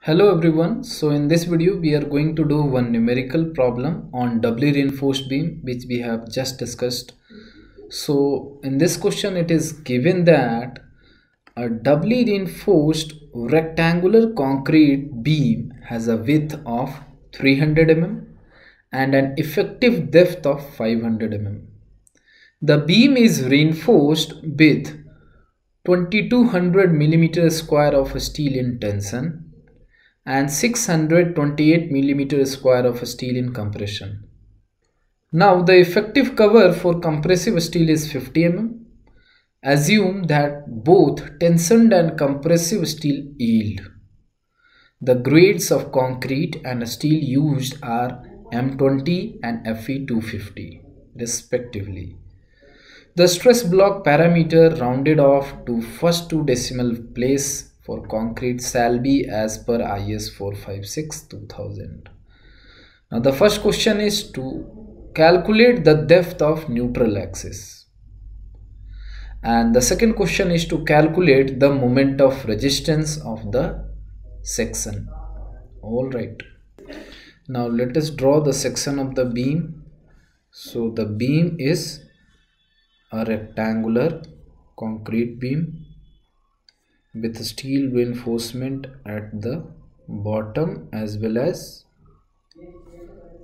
Hello everyone. So in this video we are going to do one numerical problem on doubly reinforced beam which we have just discussed. So in this question it is given that a doubly reinforced rectangular concrete beam has a width of 300 mm and an effective depth of 500 mm. The beam is reinforced with 2200 mm square of steel in tension and 628 mm square of steel in compression. Now the effective cover for compressive steel is 50 mm. Assume that both tensioned and compressive steel yield. The grades of concrete and steel used are M20 and Fe250 respectively. The stress block parameter rounded off to first two decimal place for concrete shall be as per IS 456-2000. Now the first question is to calculate the depth of neutral axis. And the second question is to calculate the moment of resistance of the section. Alright. Now let us draw the section of the beam. So the beam is a rectangular concrete beam with steel reinforcement at the bottom as well as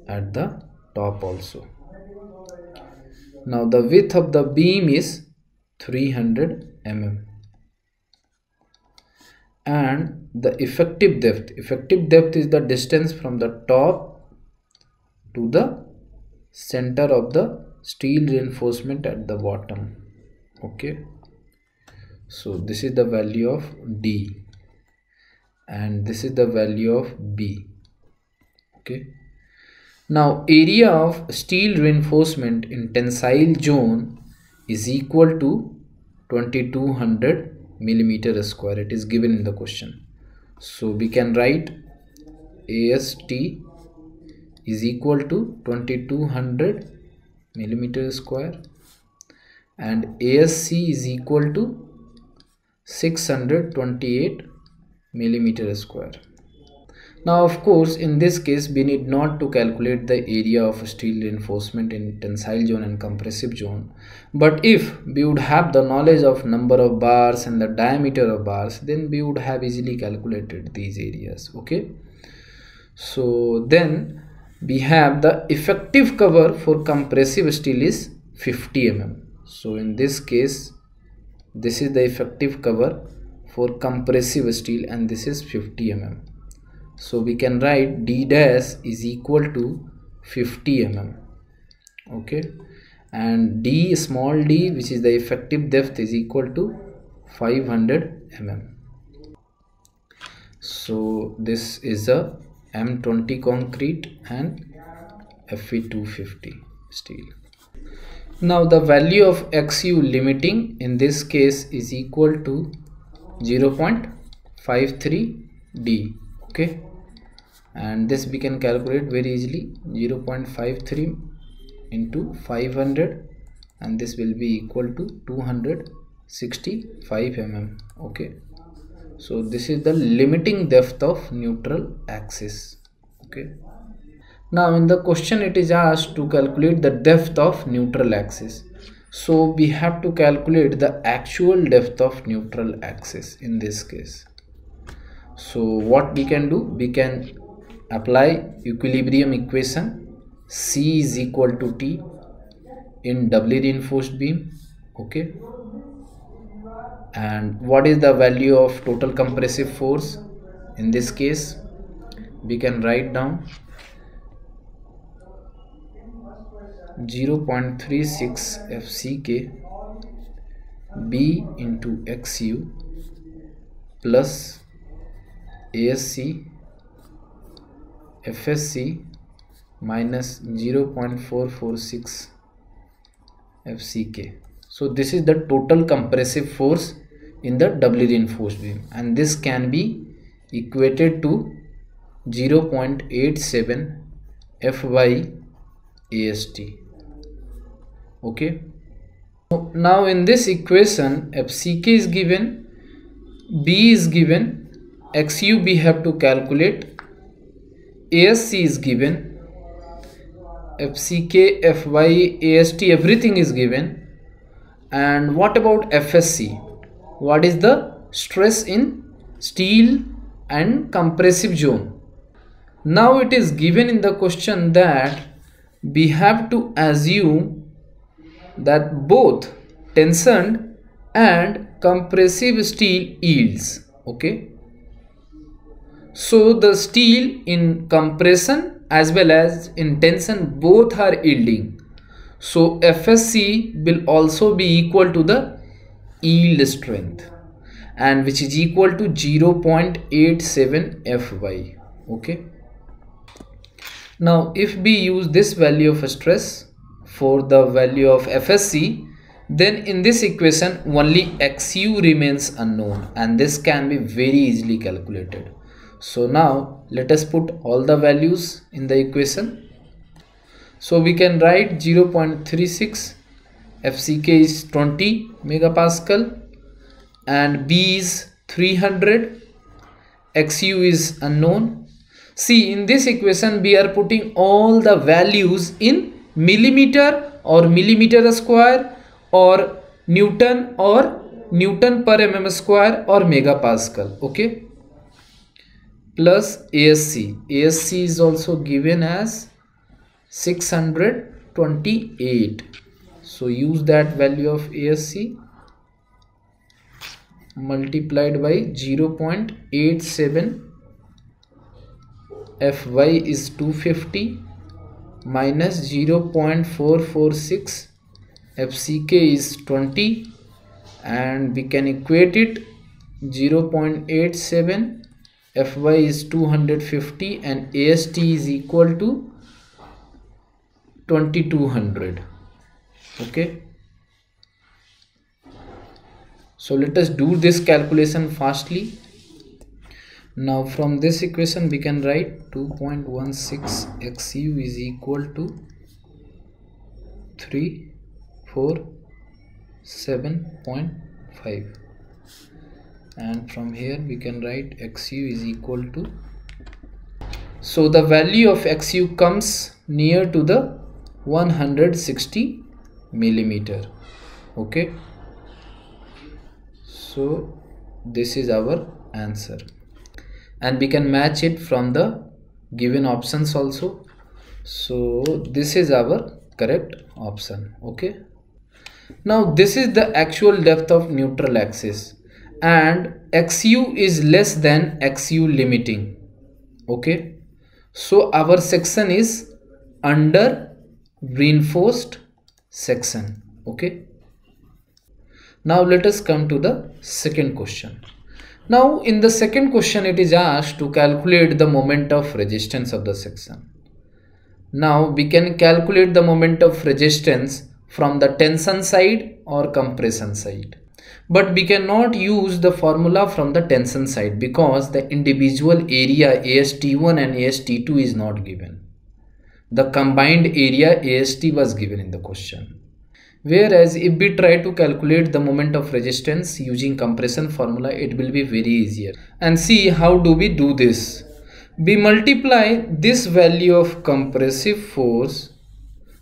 at the top also. Now the width of the beam is 300 mm and the effective depth is the distance from the top to the center of the steel reinforcement at the bottom. Okay, so this is the value of D and this is the value of B. Okay, now area of steel reinforcement in tensile zone is equal to 2200 millimeter square. It is given in the question, so we can write AST is equal to 2200 millimeter square and ASC is equal to 628 millimeter square. Now of course in this case we need not to calculate the area of steel reinforcement in tensile zone and compressive zone, but if we would have the knowledge of number of bars and the diameter of bars, then we would have easily calculated these areas. Okay, so then we have the effective cover for compressive steel is 50 mm. So in this case this is the effective cover for compressive steel and this is 50 mm. So we can write D dash is equal to 50 mm. Okay, and D small d, which is the effective depth, is equal to 500 mm. So this is a M20 concrete and Fe250 steel. Now the value of XU limiting in this case is equal to 0.53 D. Okay, and this we can calculate very easily. 0.53 into 500 and this will be equal to 265 mm. Okay, so this is the limiting depth of neutral axis. Okay, now in the question it is asked to calculate the depth of neutral axis, so we have to calculate the actual depth of neutral axis in this case. So what we can do, we can apply equilibrium equation. C is equal to T in doubly reinforced beam. Okay, and what is the value of total compressive force? In this case we can write down 0.36 FCK B into XU plus ASC FSC minus 0.446 FCK. So this is the total compressive force in the doubly reinforced beam and this can be equated to 0.87 F by AST. Okay, now in this equation FCK is given, B is given XU we have to calculate. ASC is given. FCK, FY, AST, everything is given. And what about FSC? What is the stress in steel and compressive zone? Now it is given in the question that we have to assume that both tensioned and compressive steel yields. Okay, so the steel in compression as well as in tension both are yielding, so FSC will also be equal to the yield strength, and which is equal to 0.87 Fy. Okay, now if we use this value of stress for the value of FSC, then in this equation only XU remains unknown, and this can be very easily calculated. So now let us put all the values in the equation. So we can write 0.36, FCK is 20 megapascal and B is 300, XU is unknown. See, in this equation we are putting all the values in millimeter or millimeter square or Newton or Newton per mm square or megapascal. Okay, plus ASC. ASC is also given as 628. So use that value of ASC multiplied by 0.87. Fy is 250 minus 0.446. FCK is 20, and we can equate it 0.87. Fy is 250 and AST is equal to 2200. Okay, so let us do this calculation fastly. Now from this equation we can write 2.16 XU is equal to 347.5, and from here we can write XU is equal to, so the value of XU comes near to the 160 millimeter. Okay, so this is our answer, and we can match it from the given options also. So this is our correct option. Okay, now this is the actual depth of neutral axis, and XU is less than XU limiting. Okay, so our section is under reinforced section. Okay, now let us come to the second question. Now in the second question it is asked to calculate the moment of resistance of the section. Now we can calculate the moment of resistance from the tension side or compression side, but we cannot use the formula from the tension side because the individual area AST1 and AST2 is not given. The combined area AST was given in the question. Whereas if we try to calculate the moment of resistance using compression formula, it will be very easier. And see how do we do this. We multiply this value of compressive force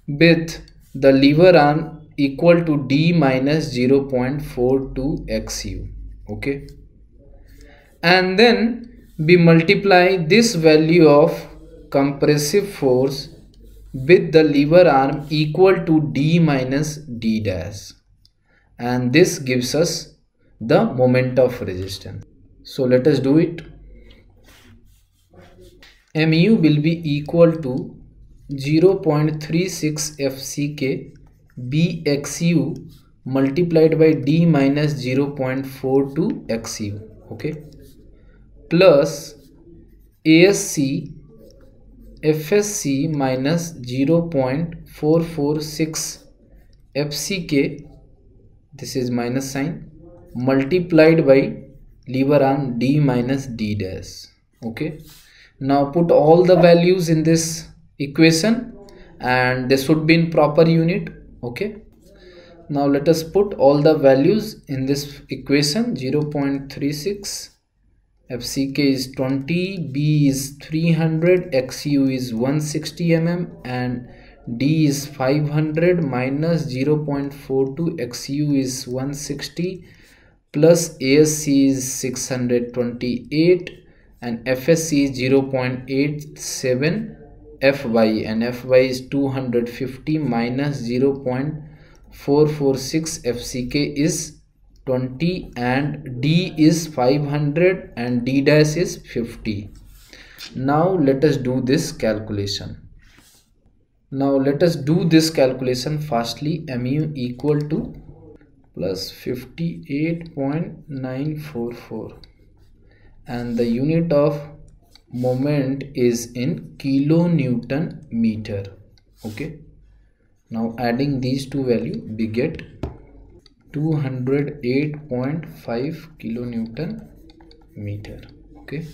with the lever arm equal to D minus 0.42 XU. Okay, and then we multiply this value of compressive force with the lever arm equal to D minus D dash, and this gives us the moment of resistance. So let us do it. Mu will be equal to 0.36 FCK BXU multiplied by D minus 0.42 XU. Okay, plus ASC FSC minus 0.446 FCK, this is minus sign, multiplied by lever arm D minus D dash. Okay, now put all the values in this equation and they should be in proper unit. Okay, now let us put all the values in this equation. 0.36 FCK is 20, B is 300, XU is 160 mm, and D is 500 minus 0.42, XU is 160 plus ASC is 628 and FSC is 0.87 FY, and FY is 250 minus 0.446, FCK is 20 and D is 500 and D dash is 50. Now let us do this calculation. Fastly. Mu equal to plus 58.944 and the unit of moment is in kilonewton meter. Okay, now adding these two values we get 208.5 kilonewton meter. Okay,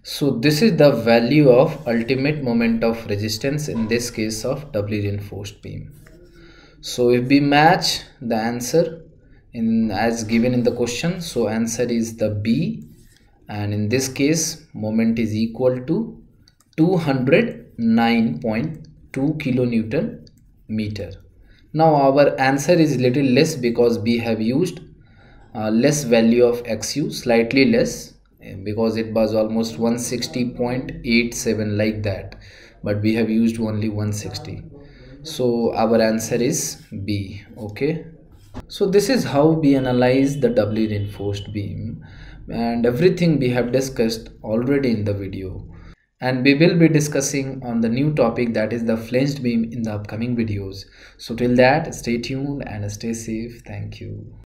so this is the value of ultimate moment of resistance in this case of doubly reinforced beam. So if we match the answer in as given in the question, so answer is the B, and in this case moment is equal to 209.2 kilonewton meter. Now our answer is little less because we have used less value of XU, slightly less, because it was almost 160.87 like that, but we have used only 160. So our answer is B. Okay, so this is how we analyze the doubly reinforced beam, and everything we have discussed already in the video, and we will be discussing on the new topic, that is the flanged beam, in the upcoming videos. So till that, stay tuned and stay safe. Thank you.